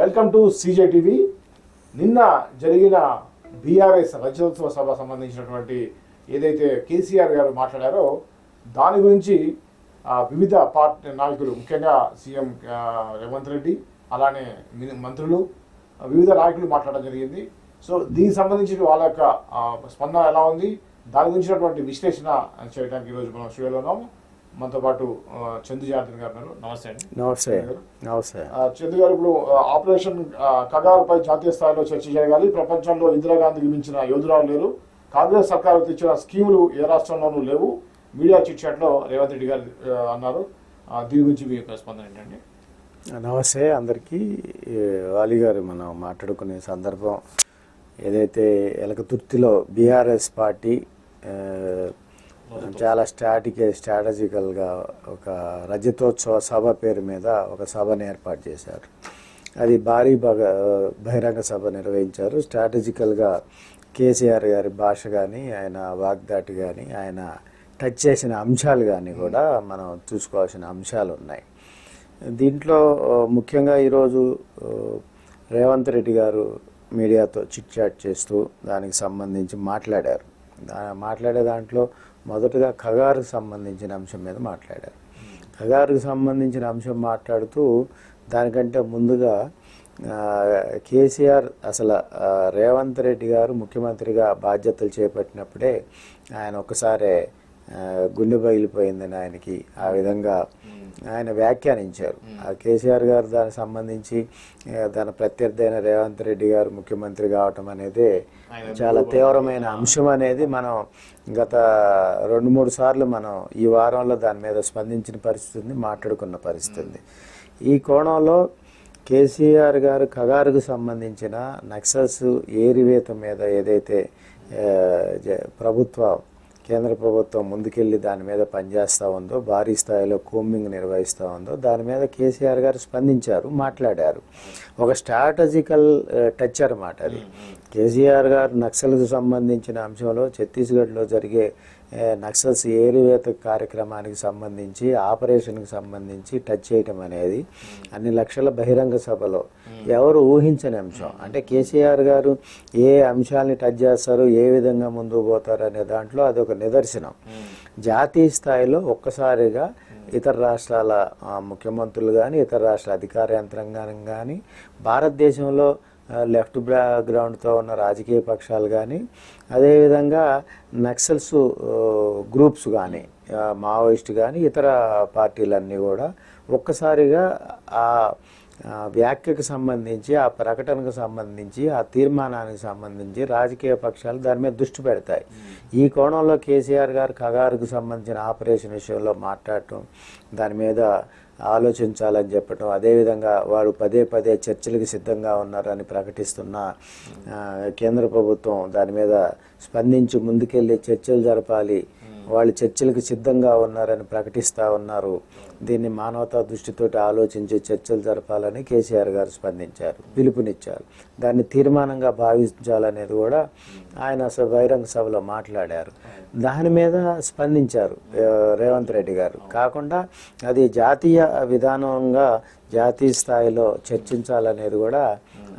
Welcome to CJ TV. నిన్న జరిగిన BRS రజతోత్సవ సభ సంబంధించినటువంటి ఏదైతే కేసీఆర్ గారు మాట్లాడారో దాని గురించి వివిధ పార్టీ నాయకులు, ముఖ్యంగా సీఎం రేవంత్ రెడ్డి, అలానే మంత్రులు, వివిధ నాయకులు మాట్లాడడం జరిగింది. సో దీనికి సంబంధించి వాళ్ళ యొక్క స్పందన ఎలా ఉంది, దాని గురించినటువంటి విశ్లేషణ చేయడానికి ఈరోజు మనం స్టూడియోలో ఉన్నాము. మనతో పాటు చందు జార్జన్ గారు ఉన్నారు. నమస్తే అండి. నమస్తే నమస్తే చందు గారు, ఇప్పుడు ఆపరేషన్ కగారుపై జాతీయ స్థాయిలో చర్చ జరగాలి. ప్రపంచంలో ఇందిరాగాంధీకి మించిన యోధురాలు లేరు. కాంగ్రెస్ సర్కారు తెచ్చిన స్కీములు ఏ రాష్ట్రంలోనూ లేవు. మీడియా చిట్ చాట్లో రేవంత్ రెడ్డి గారు అన్నారు. దీని గురించి మీ యొక్క స్పందన ఏంటండి? నమస్తే అందరికీ. వాలి గారు, మనం మాట్లాడుకునే సందర్భం ఏదైతే ఎలకతుర్తిలో బీఆర్ఎస్ పార్టీ చాలా స్ట్రాటజికల్గా ఒక రజతోత్సవ సభ పేరు మీద ఒక సభను ఏర్పాటు చేశారు. అది భారీ బహిరంగ సభ నిర్వహించారు. స్ట్రాటజికల్గా కేసీఆర్ గారి భాష కానీ, ఆయన వాగ్దాటి కానీ, ఆయన టచ్ చేసిన అంశాలు కానీ కూడా మనం చూసుకోవాల్సిన అంశాలు ఉన్నాయి. దీంట్లో ముఖ్యంగా ఈరోజు రేవంత్ రెడ్డి గారు మీడియాతో చిట్ చాట్ చేస్తూ దానికి సంబంధించి మాట్లాడే దాంట్లో మొదటగా ఖగారుకు సంబంధించిన అంశం మీద మాట్లాడారు. ఖగారుకు సంబంధించిన అంశం మాట్లాడుతూ దానికంటే ముందుగా కేసీఆర్ అసలు రేవంత్ రెడ్డి గారు ముఖ్యమంత్రిగా బాధ్యతలు చేపట్టినప్పుడే ఆయన ఒకసారి గుండె పగిలిపోయిందని ఆయనకి ఆ విధంగా ఆయన వ్యాఖ్యానించారు. ఆ కేసీఆర్ గారు దానికి సంబంధించి తన ప్రత్యర్థి అయిన రేవంత్ రెడ్డి గారు ముఖ్యమంత్రి కావటం అనేది చాలా తీవ్రమైన అంశం అనేది మనం గత 2-3 సార్లు మనం ఈ వారంలో దాని మీద స్పందించిన పరిస్థితి, మాట్లాడుకున్న పరిస్థితి. ఈ కోణంలో కేసీఆర్ గారు ఖగారుకు సంబంధించిన నక్సల్స్ ఏరివేత మీద ఏదైతే కేంద్ర ప్రభుత్వం ముందుకెళ్ళి దాని మీద పనిచేస్తూ ఉందో, భారీ స్థాయిలో కోంబింగ్ నిర్వహిస్తూ ఉందో దాని మీద కేసీఆర్ గారు స్పందించారు, మాట్లాడారు. ఒక స్ట్రాటజికల్ టచ్ అన్నమాట అది. కేసీఆర్ గారు నక్సల్కు సంబంధించిన అంశంలో ఛత్తీస్గఢ్లో జరిగే నక్సల్స్ ఏరివేత కార్యక్రమానికి సంబంధించి, ఆపరేషన్కి సంబంధించి టచ్ చేయటం అనేది అన్ని లక్షల బహిరంగ సభలో ఎవరు ఊహించని అంశం. అంటే కేసీఆర్ గారు ఏ అంశాలని టచ్ చేస్తారు, ఏ విధంగా ముందుకు పోతారు అనే దాంట్లో అది ఒక నిదర్శనం. జాతీయ స్థాయిలో ఒక్కసారిగా ఇతర రాష్ట్రాల ముఖ్యమంత్రులు కానీ, ఇతర రాష్ట్రాల అధికార యంత్రాంగం కానీ, భారతదేశంలో లెఫ్ట్ బ్యాక్గ్రౌండ్తో ఉన్న రాజకీయ పక్షాలు కానీ, అదేవిధంగా నక్సల్స్ గ్రూప్స్ కానీ, మావోయిస్టు కానీ, ఇతర పార్టీలన్నీ కూడా ఒక్కసారిగా ఆ వ్యాఖ్యకు సంబంధించి, ఆ ప్రకటనకు సంబంధించి, ఆ తీర్మానానికి సంబంధించి రాజకీయ పక్షాలు దాని మీద దృష్టి పెడతాయి. ఈ కోణంలో కేసీఆర్ గారు ఖగారుకు సంబంధించిన ఆపరేషన్ విషయంలో మాట్లాడటం, దాని మీద ఆలోచించాలని చెప్పటం, అదేవిధంగా వారు పదే చర్చలకు సిద్ధంగా ఉన్నారని ప్రకటిస్తున్న కేంద్ర ప్రభుత్వం దాని మీద స్పందించి ముందుకెళ్ళి చర్చలు జరపాలి, వాళ్ళు చర్చలకు సిద్ధంగా ఉన్నారని ప్రకటిస్తూ ఉన్నారు. దీన్ని మానవతా దృష్టితోటి ఆలోచించి చర్చలు జరపాలని కేసీఆర్ గారు స్పందించారు, పిలుపునిచ్చారు. దాన్ని తీర్మానంగా భావించాలనేది కూడా ఆయన బహిరంగ సభలో మాట్లాడారు. దాని మీద స్పందించారు రేవంత్ రెడ్డి గారు. కాకుండా అది జాతీయ విధానంగా జాతీయ స్థాయిలో చర్చించాలనేది కూడా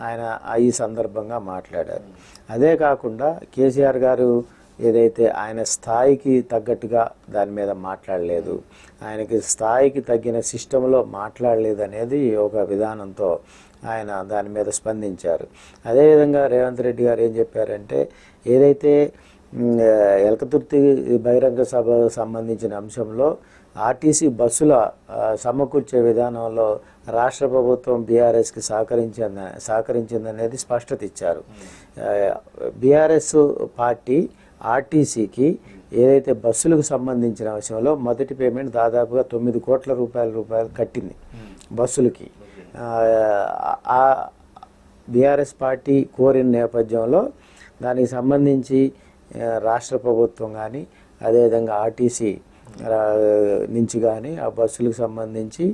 ఆయన ఈ సందర్భంగా మాట్లాడారు. అదే కాకుండా కేసీఆర్ గారు ఏదైతే ఆయన స్థాయికి తగ్గట్టుగా దాని మీద మాట్లాడలేదు, ఆయనకి స్థాయికి తగ్గిన సిస్టంలో మాట్లాడలేదు అనేది ఒక విధానంతో ఆయన దాని మీద స్పందించారు. అదేవిధంగా రేవంత్ రెడ్డి గారు ఏం చెప్పారంటే, ఏదైతే ఎలకతుర్తి బహిరంగ సభకు సంబంధించిన అంశంలో ఆర్టీసీ బస్సుల సమకూర్చే విధానంలో రాష్ట్ర ప్రభుత్వం బీఆర్ఎస్కి సహకరించిందనేది స్పష్టత ఇచ్చారు. బీఆర్ఎస్ పార్టీ ఆర్టీసీకి ఏదైతే బస్సులకు సంబంధించిన విషయంలో మొదటి పేమెంట్ దాదాపుగా 9 కోట్ల రూపాయలు కట్టింది బస్సులకి. బీఆర్ఎస్ పార్టీ కోరిన నేపథ్యంలో దానికి సంబంధించి రాష్ట్ర ప్రభుత్వం కానీ, అదేవిధంగా ఆర్టీసీ నుంచి కానీ ఆ బస్సులకు సంబంధించి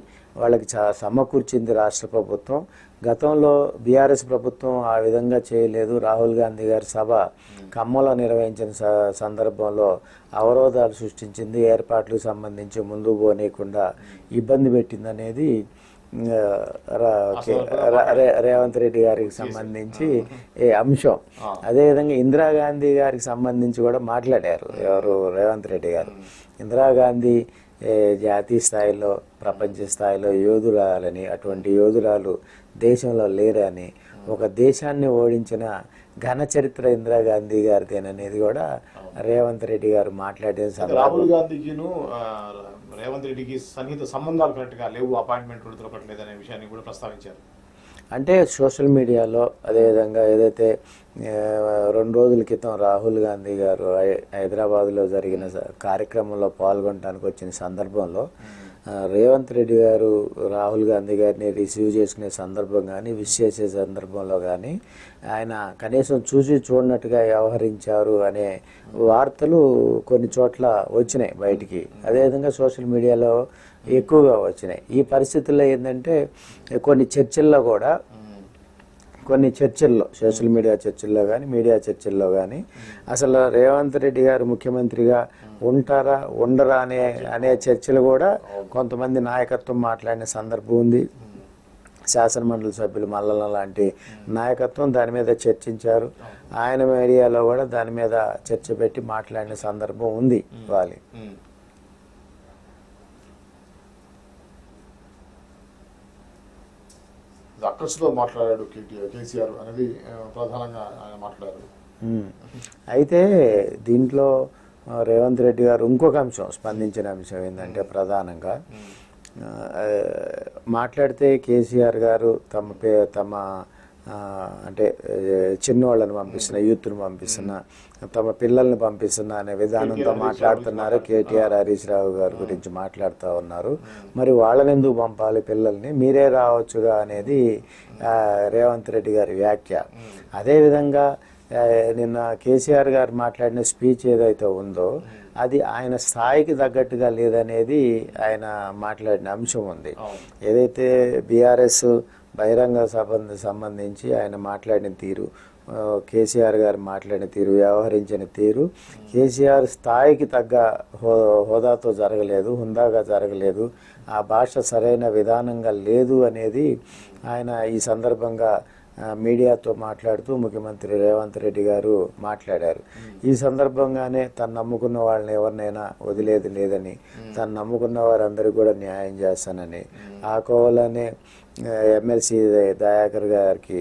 వాళ్ళకి సమకూర్చింది రాష్ట్ర ప్రభుత్వం. గతంలో బీఆర్ఎస్ ప్రభుత్వం ఆ విధంగా చేయలేదు. రాహుల్ గాంధీ గారి సభ ఖమ్మంలో నిర్వహించిన సందర్భంలో అవరోధాలు సృష్టించింది, ఏర్పాట్లకు సంబంధించి ముందుకు పోనీయకుండా ఇబ్బంది పెట్టిందనేది రేవంత్ రెడ్డి గారికి సంబంధించి ఈ అంశం, అదేవిధంగా ఇందిరాగాంధీ గారికి సంబంధించి కూడా మాట్లాడారు ఎవరు రేవంత్ రెడ్డి గారు. ఇందిరాగాంధీ జాతీయ స్థాయిలో ప్రపంచ స్థాయిలో యోధురాలని, అటువంటి యోధురాలు దేశంలో లేరని, ఒక దేశాన్ని ఓడించిన ఘన చరిత్ర ఇందిరాగాంధీ గారిదేననేది కూడా రేవంత్ రెడ్డి గారు మాట్లాడిన రాహుల్ గాంధీకిను రేవంత్ రెడ్డికి సన్నిహిత సంబంధాలు కరెక్ట్గా లేవు, అపాయింట్మెంట్ దొరకట్లేదనే విషయాన్ని కూడా ప్రస్తావించారు. అంటే సోషల్ మీడియాలో అదేవిధంగా ఏదైతే 2 రోజుల క్రితం రాహుల్ గాంధీ గారు హైదరాబాద్లో జరిగిన కార్యక్రమంలో పాల్గొనడానికి వచ్చిన సందర్భంలో రేవంత్ రెడ్డి గారు రాహుల్ గాంధీ గారిని రిసీవ్ చేసుకునే సందర్భం కానీ, విష్ చేసే సందర్భంలో కానీ ఆయన కనీసం చూసి చూడనట్టుగా వ్యవహరించారు అనే వార్తలు కొన్ని చోట్ల వచ్చినాయి బయటికి. అదేవిధంగా సోషల్ మీడియాలో ఎక్కువగా వచ్చినాయి. ఈ పరిస్థితుల్లో ఏంటంటే కొన్ని చర్చల్లో సోషల్ మీడియా చర్చల్లో కానీ, మీడియా చర్చల్లో కానీ అసలు రేవంత్ రెడ్డి గారు ముఖ్యమంత్రిగా ఉంటారా ఉండరా అనే చర్చలు కూడా కొంతమంది నాయకత్వం మాట్లాడిన సందర్భం ఉంది. శాసనమండలి సభ్యులు మల్లన్న లాంటి నాయకత్వం దాని మీద చర్చించారు. ఆయన మీడియాలో కూడా దాని మీద చర్చ పెట్టి మాట్లాడిన సందర్భం ఉంది. వాళ్ళు అక్కస్లో మాట్లాడాడు కేసీఆర్ అనేది ప్రధానంగా ఆయన మాట్లాడారు. అయితే దీంట్లో రేవంత్ రెడ్డి గారు ఇంకొక అంశం స్పందించిన అంశం ఏంటంటే ప్రధానంగా మాట్లాడితే కేసీఆర్ గారు తమ అంటే చిన్నవాళ్ళని పంపిస్తున్న, యూత్ను పంపిస్తున్న, తమ పిల్లల్ని పంపిస్తున్న అనే విధానంతో మాట్లాడుతున్నారు. కేటీఆర్ హరీష్ రావు గారి గురించి మాట్లాడుతూ ఉన్నారు. మరి వాళ్ళని ఎందుకు పంపాలి పిల్లల్ని, మీరే రావచ్చుగా అనేది రేవంత్ రెడ్డి గారి వ్యాఖ్య. అదేవిధంగా నిన్న కేసీఆర్ గారు మాట్లాడిన స్పీచ్ ఏదైతే ఉందో అది ఆయన స్థాయికి తగ్గట్టుగా లేదనేది ఆయన మాట్లాడిన అంశం ఉంది. ఏదైతే బీఆర్ఎస్ బహిరంగ సభకు సంబంధించి ఆయన మాట్లాడిన తీరు, కేసీఆర్ గారు మాట్లాడిన తీరు, వ్యవహరించిన తీరు కేసీఆర్ స్థాయికి తగ్గ హోదాతో జరగలేదు, హుందాగా జరగలేదు, ఆ భాష సరైన విధానంగా లేదు అనేది ఆయన ఈ సందర్భంగా మీడియాతో మాట్లాడుతూ ముఖ్యమంత్రి రేవంత్ రెడ్డి గారు మాట్లాడారు. ఈ సందర్భంగానే తను నమ్ముకున్న వాళ్ళని ఎవరినైనా వదిలేది లేదని, తను నమ్ముకున్న వారందరికీ కూడా న్యాయం చేస్తానని, ఆ కోవలనే ఎమ్మెల్సీ దయాకర్ గారికి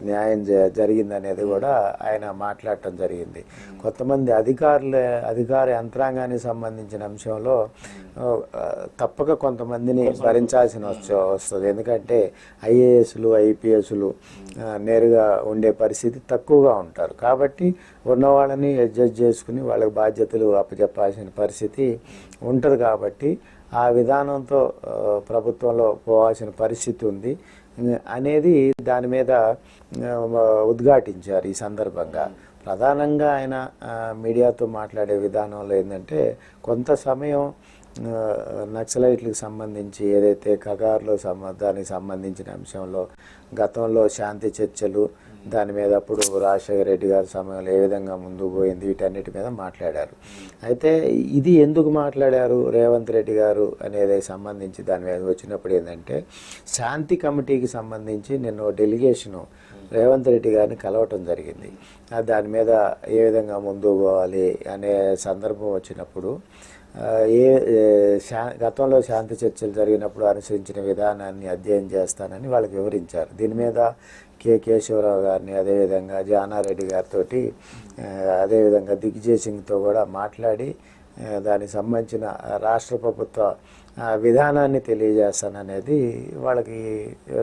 న్యాయం జరిగిందనేది కూడా ఆయన మాట్లాడటం జరిగింది. కొంతమంది అధికార యంత్రాంగానికి సంబంధించిన అంశంలో తప్పక కొంతమందిని భరించాల్సిన వస్తుంది. ఎందుకంటే ఐఏఎస్లు ఐపీఎస్లు నేరుగా ఉండే పరిస్థితి తక్కువగా ఉంటారు. కాబట్టి ఉన్నవాళ్ళని అడ్జస్ట్ చేసుకుని వాళ్ళకి బాధ్యతలు అప్పచెప్పాల్సిన పరిస్థితి ఉంటుంది. కాబట్టి ఆ విధానంతో ప్రభుత్వంలో పోవాల్సిన పరిస్థితి ఉంది అనేది దాని మీద ఉద్ఘాటించారు. ఈ సందర్భంగా ప్రధానంగా ఆయన మీడియాతో మాట్లాడే విధానంలో ఏంటంటే కొంత సమయం నక్సలైట్లకు సంబంధించి ఏదైతే కగార్లో దానికి సంబంధించిన అంశంలో గతంలో శాంతి చర్చలు దాని మీద అప్పుడు రాజశేఖర రెడ్డి గారి సమయంలో ఏ విధంగా ముందుకు పోయింది వీటన్నిటి మీద మాట్లాడారు. అయితే ఇది ఎందుకు మాట్లాడారు రేవంత్ రెడ్డి గారు అనేది సంబంధించి దాని మీద వచ్చినప్పుడు ఏంటంటే శాంతి కమిటీకి సంబంధించి నిన్న డెలిగేషను రేవంత్ రెడ్డి గారిని కలవటం జరిగింది. దాని మీద ఏ విధంగా ముందుకు పోవాలి అనే సందర్భం వచ్చినప్పుడు గతంలో శాంతి చర్చలు జరిగినప్పుడు అనుసరించిన విధానాన్ని అధ్యయనం చేస్తానని వాళ్ళకి వివరించారు. దీని మీద కేశవరావు గారిని అదేవిధంగా జానారెడ్డి గారితో అదేవిధంగా దిగ్విజయ్ సింగ్తో కూడా మాట్లాడి దానికి సంబంధించిన రాష్ట్ర ప్రభుత్వ విధానాన్ని తెలియజేస్తాననేది వాళ్ళకి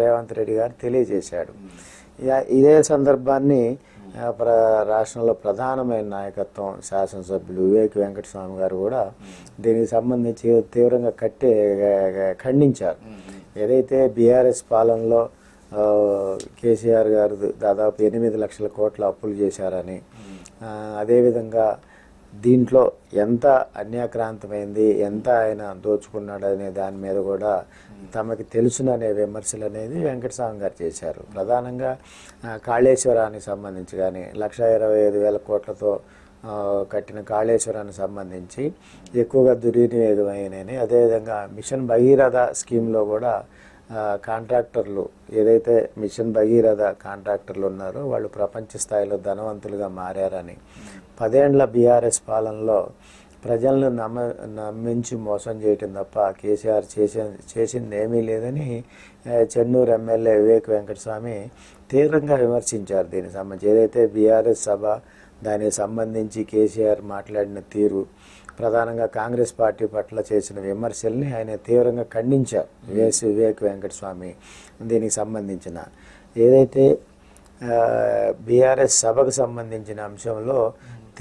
రేవంత్ రెడ్డి గారు తెలియజేశాడు. ఇదే సందర్భాన్ని రాష్ట్రంలో ప్రధానమైన నాయకత్వం శాసనసభ్యులు వివేక్ వెంకటస్వామి గారు కూడా దీనికి సంబంధించి తీవ్రంగా ఖండించారు. ఏదైతే బీఆర్ఎస్ పాలనలో కేసీఆర్ గారు దాదాపు 8 లక్షల కోట్ల అప్పులు చేశారని, అదేవిధంగా దీంట్లో ఎంత అన్యాక్రాంతమైంది, ఎంత ఆయన దోచుకున్నాడనే దాని మీద కూడా తమకి తెలుసుననే విమర్శలు అనేది వెంకటస్వామి గారు చేశారు. ప్రధానంగా కాళేశ్వరానికి సంబంధించి కానీ 1,25,000 కోట్లతో కట్టిన కాళేశ్వరానికి సంబంధించి ఎక్కువగా దుర్వినియోగమైనని, అదేవిధంగా మిషన్ భగీరథ స్కీమ్లో కూడా కాంట్రాక్టర్లు ఏదైతే మిషన్ భగీరథ కాంట్రాక్టర్లు ఉన్నారో వాళ్ళు ప్రపంచ స్థాయిలో ధనవంతులుగా మారారని, 10 ఏళ్ల బీఆర్ఎస్ పాలనలో ప్రజలను నమ్మించి మోసం చేయటం తప్ప కేసీఆర్ చేసింది ఏమీ లేదని చెన్నూరు ఎమ్మెల్యే వివేక్ వెంకటస్వామి తీవ్రంగా విమర్శించారు. దీనికి సంబంధించి ఏదైతే బీఆర్ఎస్ సభ దానికి సంబంధించి కేసీఆర్ మాట్లాడిన తీరు, ప్రధానంగా కాంగ్రెస్ పార్టీ పట్ల చేసిన విమర్శల్ని ఆయన తీవ్రంగా ఖండించారు వివేక్ వెంకటస్వామి. దీనికి సంబంధించిన ఏదైతే బీఆర్ఎస్ సభకు సంబంధించిన అంశంలో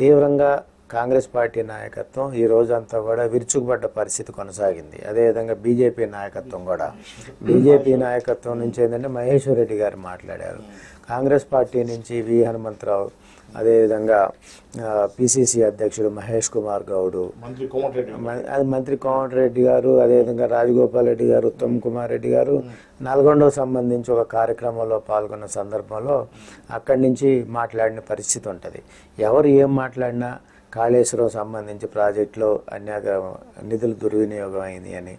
తీవ్రంగా కాంగ్రెస్ పార్టీ నాయకత్వం ఈ రోజంతా కూడా విరుచుకుపడ్డ పరిస్థితి కొనసాగింది. అదేవిధంగా బీజేపీ నాయకత్వం కూడా, బీజేపీ నాయకత్వం నుంచి ఏంటంటే మహేశ్వర్ రెడ్డి గారు మాట్లాడారు. కాంగ్రెస్ పార్టీ నుంచి వి హనుమంతరావు, అదేవిధంగా పిసిసి అధ్యక్షుడు మహేష్ కుమార్ గౌడ్, మంత్రి కోమటిరెడ్డి గారు, అదేవిధంగా రాజగోపాల్ రెడ్డి గారు, ఉత్తమ్ కుమార్ రెడ్డి గారు నల్గొండకు సంబంధించి ఒక కార్యక్రమంలో పాల్గొన్న సందర్భంలో అక్కడి నుంచి మాట్లాడిన పరిస్థితి ఉంటుంది. ఎవరు ఏం మాట్లాడినా కాళేశ్వరం సంబంధించి ప్రాజెక్టులో నిధులు దుర్వినియోగం అయింది అని,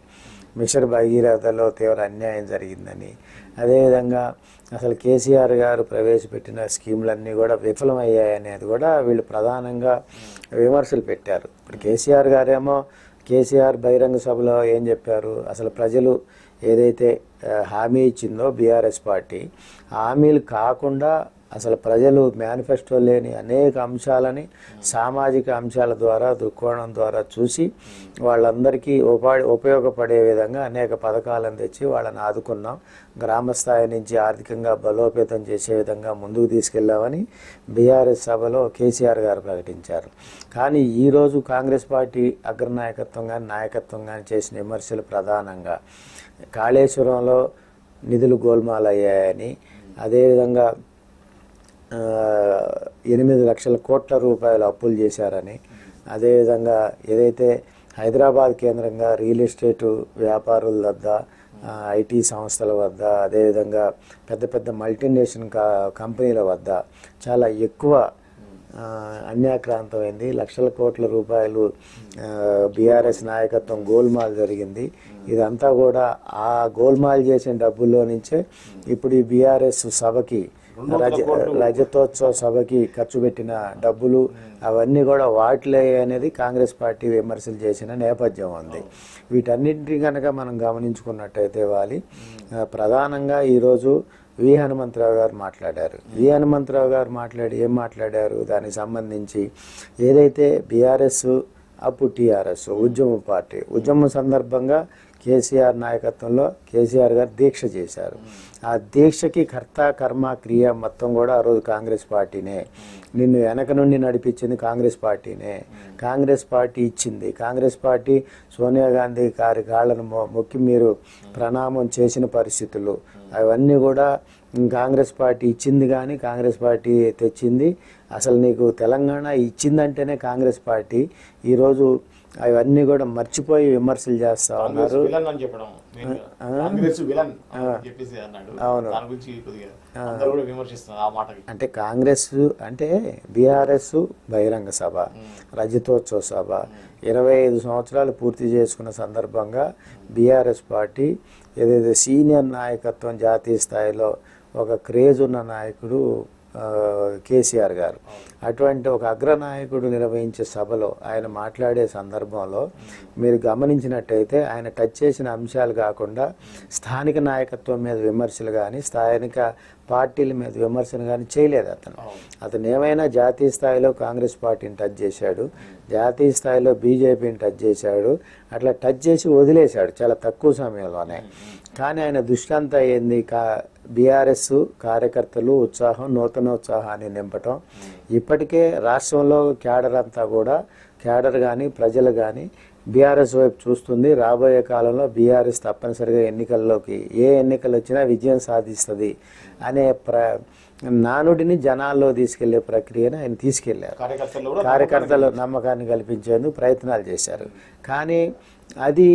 మిషన్ భగీరథలో తీవ్ర అన్యాయం జరిగిందని, అదేవిధంగా అసలు కేసీఆర్ గారు ప్రవేశపెట్టిన స్కీములన్నీ కూడా విఫలమయ్యాయనేది కూడా వీళ్ళు ప్రధానంగా విమర్శలు పెట్టారు. ఇప్పుడు కేసీఆర్ గారేమో కేసీఆర్ బహిరంగ సభలో ఏం చెప్పారు, అసలు ప్రజలు ఏదైతే హామీ ఇచ్చిందో బీఆర్ఎస్ పార్టీ, హామీలు కాకుండా అసలు ప్రజలు మేనిఫెస్టో లేని అనేక అంశాలని సామాజిక అంశాల ద్వారా దృక్కోణం ద్వారా చూసి వాళ్ళందరికీ ఉపయోగపడే విధంగా అనేక పథకాలను తెచ్చి వాళ్ళని ఆదుకున్నాం, గ్రామ స్థాయి నుంచి ఆర్థికంగా బలోపేతం చేసే విధంగా ముందుకు తీసుకెళ్లామని బీఆర్ఎస్ సభలో కేసీఆర్ గారు ప్రకటించారు. కానీ ఈరోజు కాంగ్రెస్ పార్టీ అగ్రనాయకత్వం కానీ నాయకత్వం కానీ చేసిన విమర్శలు ప్రధానంగా కాళేశ్వరంలో నిధులు గోల్మాలయ్యాయని, అదేవిధంగా 8 లక్షల కోట్ల రూపాయలు అప్పులు చేశారని, అదేవిధంగా ఏదైతే హైదరాబాద్ కేంద్రంగా రియల్ ఎస్టేటు వ్యాపారుల వద్ద, ఐటీ సంస్థల వద్ద, అదేవిధంగా పెద్ద పెద్ద మల్టీనేషనల్ కంపెనీల వద్ద చాలా ఎక్కువ అన్యాక్రాంతమైంది. లక్షల కోట్ల రూపాయలు బీఆర్ఎస్ నాయకత్వం గోల్మాల్ జరిగింది. ఇదంతా కూడా ఆ గోల్మాల్ చేసిన డబ్బుల్లో నుంచే ఇప్పుడు ఈ బీఆర్ఎస్ సభకి రజతోత్సవ సభకి ఖర్చు పెట్టిన డబ్బులు అవన్నీ కూడా వాటిలే అనేది కాంగ్రెస్ పార్టీ విమర్శలు చేసిన నేపథ్యం ఉంది. వీటన్నింటినీ కనుక మనం గమనించుకున్నట్టయితే ప్రధానంగా ఈరోజు వి హనుమంతరావు గారు మాట్లాడారు. వి హనుమంతరావు గారు ఏం మాట్లాడారు, దానికి సంబంధించి ఏదైతే బీఆర్ఎస్ అప్పుడు టీఆర్ఎస్ ఉద్యమ సందర్భంగా కేసీఆర్ నాయకత్వంలో కేసీఆర్ గారు దీక్ష చేశారు. ఆ దీక్షకి కర్త కర్మ క్రియ మొత్తం కూడా ఆ రోజు కాంగ్రెస్ పార్టీనే. నిన్ను వెనక నుండి నడిపించింది కాంగ్రెస్ పార్టీనే. కాంగ్రెస్ పార్టీ ఇచ్చింది. కాంగ్రెస్ పార్టీ సోనియా గాంధీ గారి కాళ్ళను మొక్కి మీరు ప్రణామం చేసిన పరిస్థితులు అవన్నీ కూడా కాంగ్రెస్ పార్టీ ఇచ్చింది. కానీ కాంగ్రెస్ పార్టీ తెచ్చింది. అసలు నీకు తెలంగాణ ఇచ్చిందంటేనే కాంగ్రెస్ పార్టీ. ఈరోజు అవన్నీ కూడా మర్చిపోయి విమర్శలు చేస్తా ఉన్నారు. అవును, అంటే కాంగ్రెస్ అంటే బీఆర్ఎస్ బహిరంగ సభ, రజతోత్సవ సభ 25 సంవత్సరాలు పూర్తి చేసుకున్న సందర్భంగా బీఆర్ఎస్ పార్టీ ఏదైతే సీనియర్ నాయకత్వం జాతీయ స్థాయిలో ఒక క్రేజ్ ఉన్న నాయకుడు కేసీఆర్ గారు, అటువంటి ఒక అగ్రనాయకుడు నిర్వహించే సభలో ఆయన మాట్లాడే సందర్భంలో మీరు గమనించినట్టయితే ఆయన టచ్ చేసిన అంశాలు కాకుండా స్థానిక నాయకత్వం మీద విమర్శలు కానీ స్థానిక పార్టీల మీద విమర్శలు కానీ చేయలేదు. అతను ఏమైనా జాతీయ స్థాయిలో కాంగ్రెస్ పార్టీని టచ్ చేశాడు, జాతీయ స్థాయిలో బీజేపీని టచ్ చేశాడు. అట్లా టచ్ చేసి వదిలేశాడు చాలా తక్కువ సమయంలోనే. కానీ ఆయన దృష్టి అంతా ఏంది, బీఆర్ఎస్ కార్యకర్తలు ఉత్సాహం, నూతనోత్సాహాన్ని నింపటం. ఇప్పటికే రాష్ట్రంలో క్యాడర్ అంతా కూడా క్యాడర్ కానీ ప్రజలు కానీ బీఆర్ఎస్ వైపు చూస్తుంది. రాబోయే కాలంలో బీఆర్ఎస్ తప్పనిసరిగా ఎన్నికల్లోకి ఏ ఎన్నికలు వచ్చినా విజయం సాధిస్తుంది అనే నానుడిని జనాల్లో తీసుకెళ్లే ప్రక్రియను ఆయన తీసుకెళ్లారు. కార్యకర్తల నమ్మకాన్ని కల్పించేందుకు ప్రయత్నాలు చేశారు. కానీ అది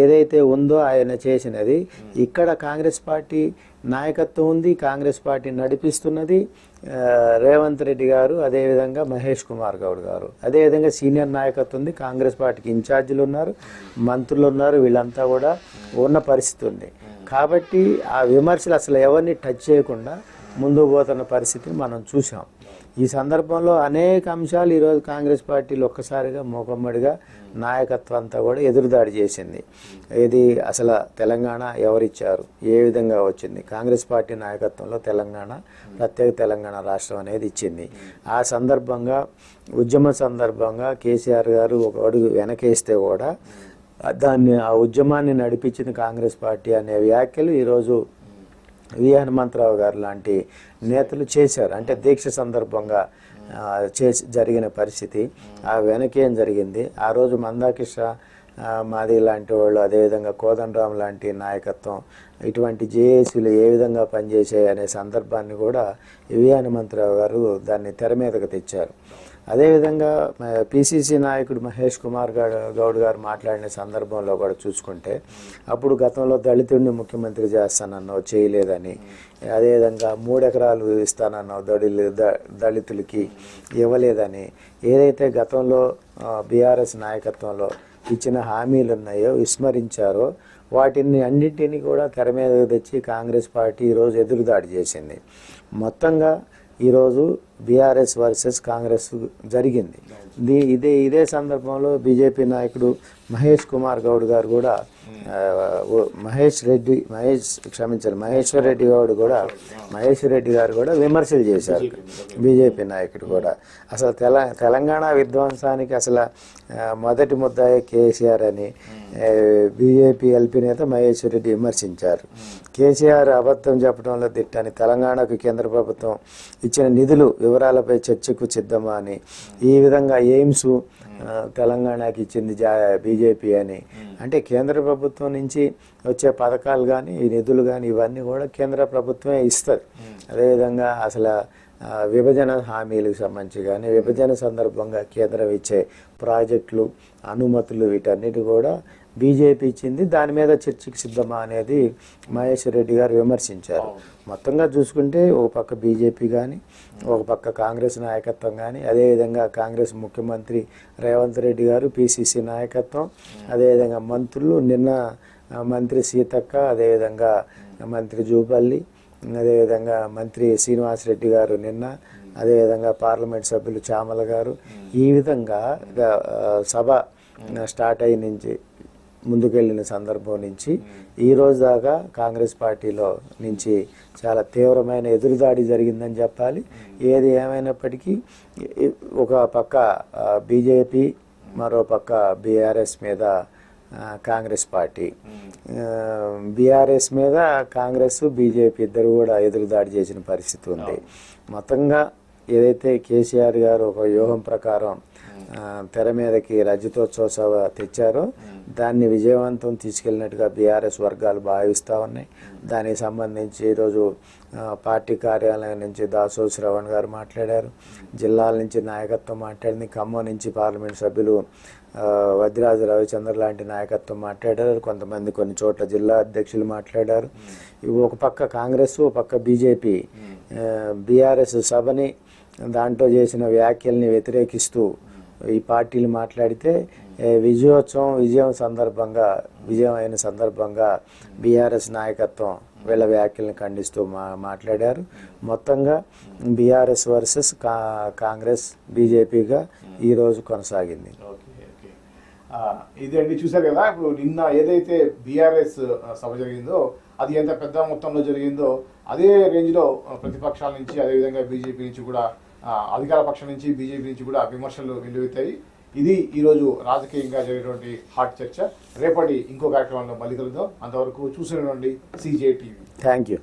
ఏదైతే ఉందో ఆయన చేసినది ఇక్కడ కాంగ్రెస్ పార్టీ నాయకత్వం ఉంది, కాంగ్రెస్ పార్టీ నడిపిస్తున్నది రేవంత్ రెడ్డి గారు, అదేవిధంగా మహేష్ కుమార్ గౌడ్ గారు, అదేవిధంగా సీనియర్ నాయకత్వం ఉంది, కాంగ్రెస్ పార్టీకి ఇన్ఛార్జీలు ఉన్నారు, మంత్రులు ఉన్నారు, వీళ్ళంతా కూడా ఉన్న పరిస్థితి ఉంది. కాబట్టి ఆ విమర్శలు అసలు ఎవరిని టచ్ చేయకుండా ముందుకు పోతున్న పరిస్థితిని మనం చూసాం. ఈ సందర్భంలో అనేక అంశాలు ఈరోజు కాంగ్రెస్ పార్టీలు ఒక్కసారిగా మూకమ్మడిగా నాయకత్వం అంతా కూడా ఎదురుదాడి చేసింది. ఇది అసలు తెలంగాణ ఎవరిచ్చారు, ఏ విధంగా వచ్చింది, కాంగ్రెస్ పార్టీ నాయకత్వంలో తెలంగాణ ప్రత్యేక తెలంగాణ రాష్ట్రం అనేది ఇచ్చింది. ఆ సందర్భంగా ఉద్యమ సందర్భంగా కేసీఆర్ గారు ఒక అడుగు వెనకేస్తే కూడా ఆ ఉద్యమాన్ని నడిపించింది కాంగ్రెస్ పార్టీ అనే వ్యాఖ్యలు ఈరోజు వి హనుమంతరావు గారు లాంటి నేతలు చేశారు. అంటే దీక్ష సందర్భంగా జరిగిన పరిస్థితి. ఆ వెనకేం జరిగింది, ఆ రోజు మందాకృష్ణ మాది లాంటి వాళ్ళు, అదేవిధంగా కోదండరాం లాంటి నాయకత్వం, ఇటువంటి జేఏసీలు ఏ విధంగా పనిచేసాయి అనే సందర్భాన్ని కూడా వి హనుమంతరావు గారు దాన్ని తెర మీదకు తెచ్చారు. అదేవిధంగా పిసిసి నాయకుడు మహేష్ కుమార్ గౌడ్ గారు మాట్లాడిన సందర్భంలో కూడా చూసుకుంటే, అప్పుడు గతంలో దళితుడిని ముఖ్యమంత్రి చేస్తానన్నావు, చేయలేదని, అదేవిధంగా 3 ఎకరాలు ఇస్తానన్నావు దళితులకి, ఇవ్వలేదని, ఏదైతే గతంలో బీఆర్ఎస్ నాయకత్వంలో ఇచ్చిన హామీలు ఉన్నాయో విస్మరించారో వాటిని అన్నింటినీ కూడా తెర మీదకు తెచ్చి కాంగ్రెస్ పార్టీ ఈరోజు ఎదురుదాడి చేసింది. మొత్తంగా ఈరోజు బీఆర్ఎస్ వర్సెస్ కాంగ్రెస్ జరిగింది. ఇదే సందర్భంలో బీజేపీ నాయకుడు మహేష్ కుమార్ గౌడ్ గారు కూడా మహేశ్వర్ రెడ్డి గారు కూడా విమర్శలు చేశారు. బీజేపీ నాయకుడు కూడా అసలు తెలంగాణ విధ్వంసానికి అసలు మొదటి ముద్దాయి కేసీఆర్ అని బీజేపీ ఎల్పీ నేత మహేశ్వర్ రెడ్డి విమర్శించారు. కేసీఆర్ అబద్ధం చెప్పడంలో దిట్టని, తెలంగాణకు కేంద్ర ప్రభుత్వం ఇచ్చిన నిధులు వివరాలపై చర్చకు సిద్ధమా అని, ఈ విధంగా ఎయిమ్స్ తెలంగాణకి ఇచ్చింది బీజేపీ అని, అంటే కేంద్ర ప్రభుత్వం నుంచి వచ్చే పథకాలు కానీ ఈ నిధులు కానీ ఇవన్నీ కూడా కేంద్ర ప్రభుత్వమే ఇస్తుంది. అదేవిధంగా అసలు విభజన హామీలకు సంబంధించి కానీ విభజన సందర్భంగా కేంద్రం ఇచ్చే ప్రాజెక్టులు, అనుమతులు, వీటన్నిటి కూడా బీజేపీ ఇచ్చింది, దాని మీద చర్చకు సిద్ధమా అనేది మహేశ్వర్ రెడ్డి గారు విమర్శించారు. మొత్తంగా చూసుకుంటే ఒక పక్క బీజేపీ కానీ, ఒక పక్క కాంగ్రెస్ నాయకత్వం కానీ, అదేవిధంగా కాంగ్రెస్ ముఖ్యమంత్రి రేవంత్ రెడ్డి గారు, పిసిసి నాయకత్వం, అదేవిధంగా మంత్రులు, నిన్న మంత్రి సీతక్క, అదేవిధంగా మంత్రి జూపల్లి, అదేవిధంగా మంత్రి శ్రీనివాసరెడ్డి గారు నిన్న, అదేవిధంగా పార్లమెంట్ సభ్యులు చామల గారు, ఈ విధంగా సభ స్టార్ట్ అయ్యి నుంచి ముందుకెళ్ళిన సందర్భం నుంచి ఈ రోజు దాకా కాంగ్రెస్ పార్టీలో నుంచి చాలా తీవ్రమైన ఎదురుదాడి జరిగిందని చెప్పాలి. ఏది ఏమైనప్పటికీ ఒక పక్క బీజేపీ, మరో పక్క బీఆర్ఎస్ మీద కాంగ్రెస్ పార్టీ, బీఆర్ఎస్ మీద కాంగ్రెస్, బీజేపీ ఇద్దరు కూడా ఎదురుదాడి చేసిన పరిస్థితి ఉంది. మొత్తంగా ఏదైతే కేసీఆర్ గారు ఒక వ్యూహం ప్రకారం తెర మీదకి రజతోత్సవ సభ తెచ్చారో దాన్ని విజయవంతం తీసుకెళ్ళినట్టుగా బీఆర్ఎస్ వర్గాలు భావిస్తూ ఉన్నాయి. దానికి సంబంధించి ఈరోజు పార్టీ కార్యాలయం నుంచి దాసో శ్రవణ్ గారు మాట్లాడారు, జిల్లాల నుంచి నాయకత్వం మాట్లాడింది, ఖమ్మం నుంచి పార్లమెంట్ సభ్యులు వద్దిరాజు రవిచంద్ర లాంటి నాయకత్వం మాట్లాడారు, కొంతమంది కొన్ని చోట్ల జిల్లా అధ్యక్షులు మాట్లాడారు. ఒక పక్క కాంగ్రెస్, ఒక పక్క బీజేపీ బీఆర్ఎస్ సభని దాంట్లో చేసిన వ్యాఖ్యల్ని వ్యతిరేకిస్తూ ఈ పార్టీలు మాట్లాడితే విజయం అయిన సందర్భంగా బీఆర్ఎస్ నాయకత్వం వీళ్ళ వ్యాఖ్యలను ఖండిస్తూ మాట్లాడారు. మొత్తంగా బీఆర్ఎస్ వర్సెస్ కాంగ్రెస్, బీజేపీగా ఈరోజు కొనసాగింది. ఇదే అండి, చూసారు కదా. ఇప్పుడు నిన్న ఏదైతే బీఆర్ఎస్ సభ జరిగిందో అది ఎంత పెద్ద మొత్తంలో జరిగిందో అదే రేంజ్లో ప్రతిపక్షాల నుంచి, అదేవిధంగా బీజేపీ నుంచి కూడా, అధికార పక్షం నుంచి బీజేపీ నుంచి కూడా విమర్శలు వెల్లువెత్తాయి. ఇది ఈరోజు రాజకీయంగా జరిగినటువంటి హాట్ చర్చ. రేపటి ఇంకో కార్యక్రమంలో మళ్ళీ కలుద్దాం. అంతవరకు చూసినటువంటి CJ TV. Thank you.